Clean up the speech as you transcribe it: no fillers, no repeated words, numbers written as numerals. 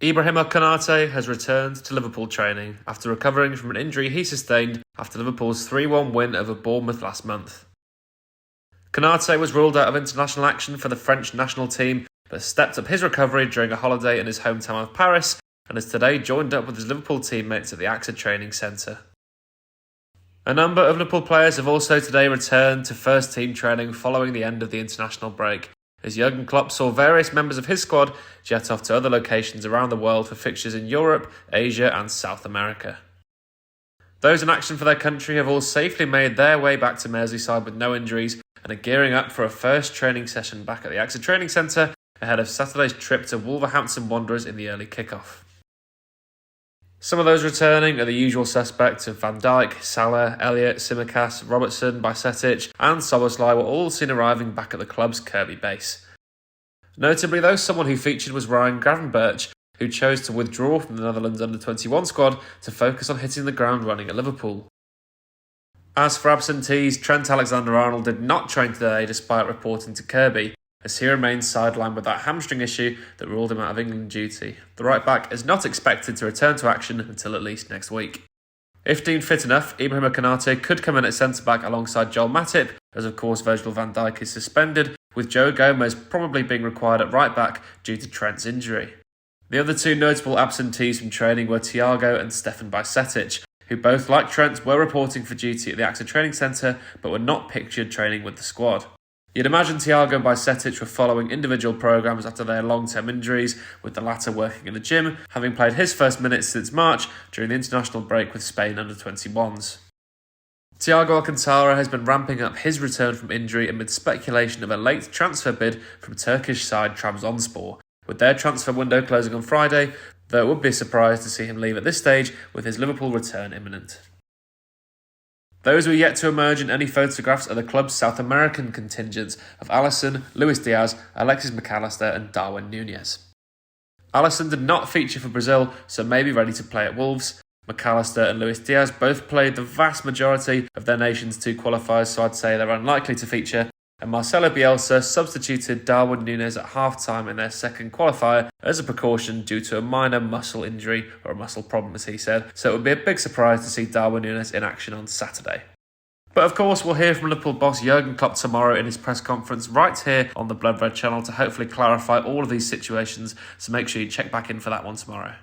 Ibrahima Konate has returned to Liverpool training after recovering from an injury he sustained after Liverpool's 3-1 win over Bournemouth last month. Konate was ruled out of international action for the French national team, but stepped up his recovery during a holiday in his hometown of Paris and has today joined up with his Liverpool teammates at the AXA training centre. A number of Liverpool players have also today returned to first team training following the end of the international break, as Jurgen Klopp saw various members of his squad jet off to other locations around the world for fixtures in Europe, Asia and South America. Those in action for their country have all safely made their way back to Merseyside with no injuries and are gearing up for a first training session back at the AXA training centre ahead of Saturday's trip to Wolverhampton Wanderers in the early kick-off. Some of those returning are the usual suspects of Van Dijk, Salah, Elliott, Tsimikas, Robertson, Bajcetic and Szoboszlai were all seen arriving back at the club's Kirkby base. Notably though, someone who featured was Gravenberch, who chose to withdraw from the Netherlands under-21 squad to focus on hitting the ground running at Liverpool. As for absentees, Trent Alexander-Arnold did not train today despite reporting to Kirkby, as he remains sidelined with that hamstring issue that ruled him out of England duty. The right-back is not expected to return to action until at least next week. If deemed fit enough, Ibrahima Konate could come in at centre-back alongside Joel Matip, as of course Virgil van Dijk is suspended, with Joe Gomez probably being required at right-back due to Trent's injury. The other two notable absentees from training were Thiago and Stefan Bajcetic, who both, like Trent, were reporting for duty at the AXA training centre but were not pictured training with the squad. You'd imagine Thiago and Bajcetic were following individual programmes after their long-term injuries, with the latter working in the gym, having played his first minutes since March during the international break with Spain under-21s. Thiago Alcantara has been ramping up his return from injury amid speculation of a late transfer bid from Turkish side Trabzonspor, with their transfer window closing on Friday, though it would be a surprise to see him leave at this stage with his Liverpool return imminent. Those who are yet to emerge in any photographs are the club's South American contingents of Alisson, Luis Diaz, Alexis Mac Allister and Darwin Núñez. Alisson did not feature for Brazil, so may be ready to play at Wolves. Mac Allister and Luis Diaz both played the vast majority of their nation's two qualifiers, so I'd say they're unlikely to feature. And Marcelo Bielsa substituted Darwin Núñez at half-time in their second qualifier as a precaution due to a minor muscle injury, or a muscle problem as he said, so it would be a big surprise to see Darwin Núñez in action on Saturday. But of course we'll hear from Liverpool boss Jurgen Klopp tomorrow in his press conference right here on the Blood Red channel to hopefully clarify all of these situations, so make sure you check back in for that one tomorrow.